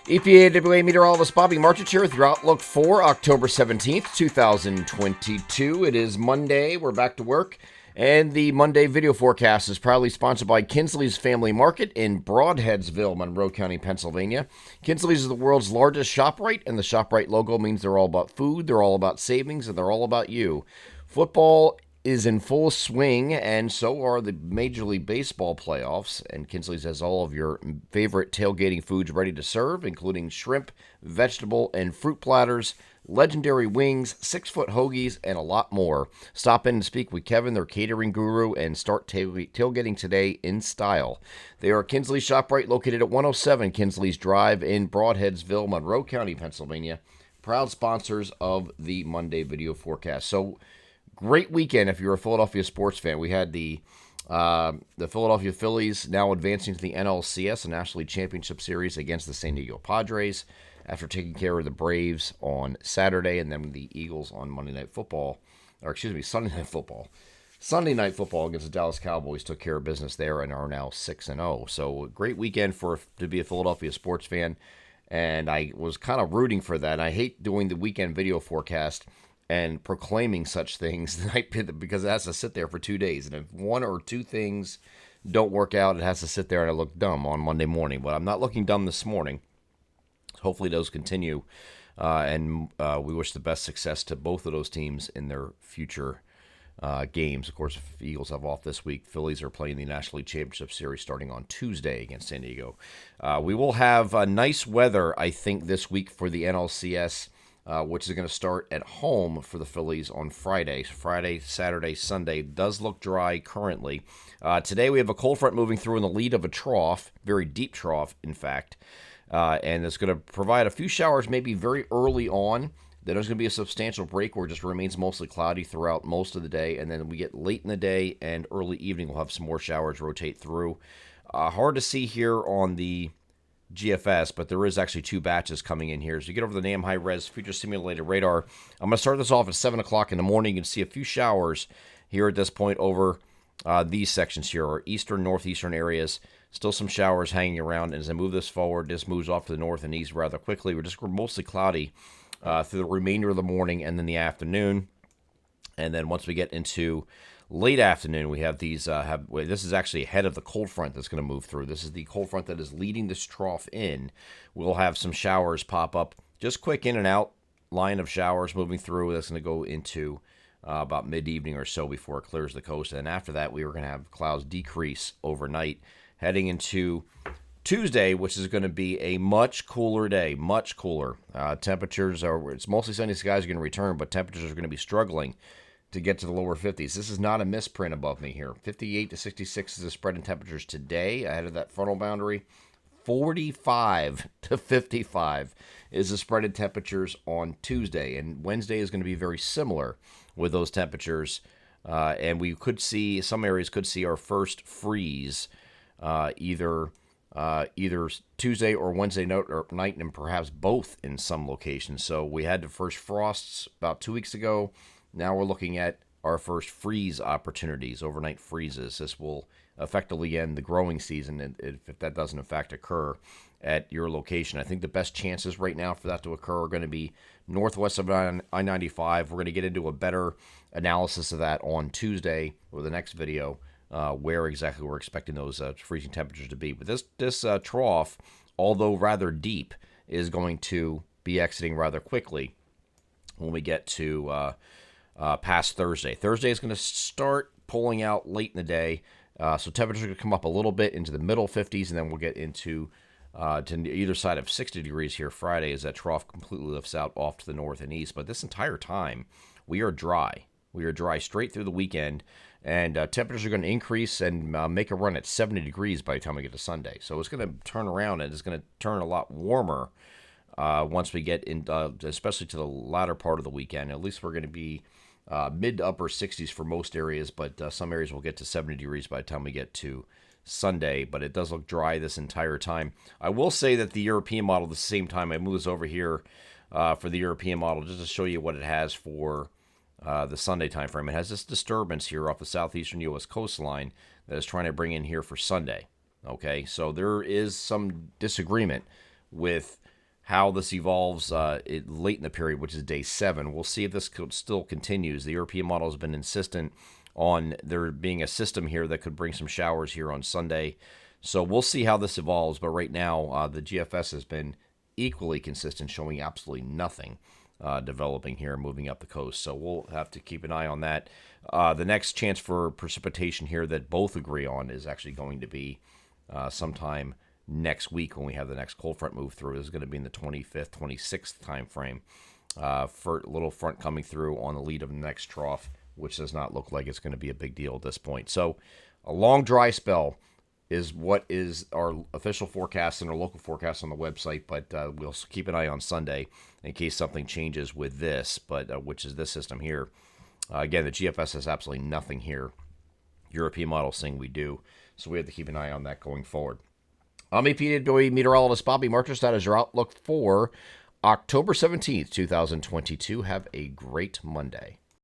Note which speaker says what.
Speaker 1: EPAWA meteorologist Bobby Marchich here with your outlook for October 17th, 2022. It is Monday. We're back to work. And the Monday video forecast is proudly sponsored by Kinsley's Family Market in Broadheadsville, Monroe County, Pennsylvania. Kinsley's is the world's largest ShopRite, and the ShopRite logo means they're all about food, they're all about savings, and they're all about you. Football is in full swing, and so are the Major League Baseball playoffs. And Kinsley's has all of your favorite tailgating foods ready to serve, including shrimp, vegetable, and fruit platters, legendary wings, 6-foot hoagies, and a lot more. Stop in and speak with Kevin, their catering guru, and start tailgating today in style. They are Kinsley's ShopRite, located at 107 Kinsley's Drive in Broadheadsville, Monroe County, Pennsylvania. Proud sponsors of the Monday video forecast. So, great weekend if you're a Philadelphia sports fan. We had the Philadelphia Phillies now advancing to the NLCS, the National League Championship Series, against the San Diego Padres after taking care of the Braves on Saturday, and then the Eagles on Sunday Night Football. Sunday Night Football against the Dallas Cowboys took care of business there and are now 6-0. So a great weekend to be a Philadelphia sports fan, and I was kind of rooting for that. I hate doing the weekend video forecast and proclaiming such things because it has to sit there for 2 days. And if one or two things don't work out, it has to sit there and I look dumb on Monday morning. But I'm not looking dumb this morning. Hopefully those continue. And we wish the best success to both of those teams in their future games. Of course, if the Eagles have off this week, Phillies are playing the National League Championship Series starting on Tuesday against San Diego. We will have nice weather, I think, this week for the NLCS. Which is going to start at home for the Phillies on Friday. Friday, Saturday, Sunday does look dry currently. Today we have a cold front moving through in the lead of a trough, very deep trough, in fact. And it's going to provide a few showers maybe very early on. Then there's going to be a substantial break where it just remains mostly cloudy throughout most of the day. And then we get late in the day and early evening, we'll have some more showers rotate through. Hard to see here on the GFS, but there is actually two batches coming in here. So you get over the NAM high-res future simulated radar. I'm going to start this off at 7 o'clock in the morning. You can see a few showers here at this point over these sections here, or eastern, northeastern areas. Still some showers hanging around. And as I move this forward, this moves off to the north and east rather quickly. We're mostly cloudy through the remainder of the morning and then the afternoon. And then once we get into late afternoon, we have these. This is actually ahead of the cold front that's going to move through. This is the cold front that is leading this trough in. We'll have some showers pop up, just quick in and out line of showers moving through. That's going to go into about mid-evening or so before it clears the coast. And after that, we are going to have clouds decrease overnight, heading into Tuesday, which is going to be a much cooler day, much cooler. Temperatures it's mostly sunny skies are going to return, but temperatures are going to be struggling to get to the lower 50s. This is not a misprint above me here. 58 to 66 is the spread in temperatures today ahead of that frontal boundary. 45 to 55 is the spread in temperatures on Tuesday. And Wednesday is going to be very similar with those temperatures. And we could see, some areas could see our first freeze either Tuesday or Wednesday night, and perhaps both in some locations. So we had the first frosts about 2 weeks ago. Now we're looking at our first freeze opportunities, overnight freezes. This will effectively end the growing season if that doesn't in fact occur at your location. I think the best chances right now for that to occur are going to be northwest of I-95. We're going to get into a better analysis of that on Tuesday with the next video, where exactly we're expecting those freezing temperatures to be. But this trough, although rather deep, is going to be exiting rather quickly when we get to past Thursday. Thursday is going to start pulling out late in the day, so temperatures are going to come up a little bit into the middle 50s, and then we'll get into to either side of 60 degrees here Friday as that trough completely lifts out off to the north and east. But this entire time, we are dry. We are dry straight through the weekend, and temperatures are going to increase and make a run at 70 degrees by the time we get to Sunday. So it's going to turn around, and it's going to turn a lot warmer once we get in, especially to the latter part of the weekend. At least we're going to be mid to upper 60s for most areas, but some areas will get to 70 degrees by the time we get to Sunday. But it does look dry this entire time. I will say that the European model, at the same time, I move this over here for the European model just to show you what it has for the Sunday time frame. It has this disturbance here off the southeastern U.S. coastline that is trying to bring in here for Sunday. Okay, so there is some disagreement with how this evolves late in the period, which is day 7. We'll see if this still continues. The European model has been insistent on there being a system here that could bring some showers here on Sunday. So we'll see how this evolves. But right now, the GFS has been equally consistent, showing absolutely nothing developing here, moving up the coast. So we'll have to keep an eye on that. The next chance for precipitation here that both agree on is actually going to be sometime next week when we have the next cold front move through. This is going to be in the 25th, 26th time frame. For a little front coming through on the lead of the next trough, which does not look like it's going to be a big deal at this point. So a long dry spell is what is our official forecast and our local forecast on the website, but we'll keep an eye on Sunday in case something changes with this, but which is this system here. Again, the GFS has absolutely nothing here. European model saying we do, so we have to keep an eye on that going forward. I'm EPAWA meteorologist Bobby Marchers. That is your outlook for October 17th, 2022. Have a great Monday.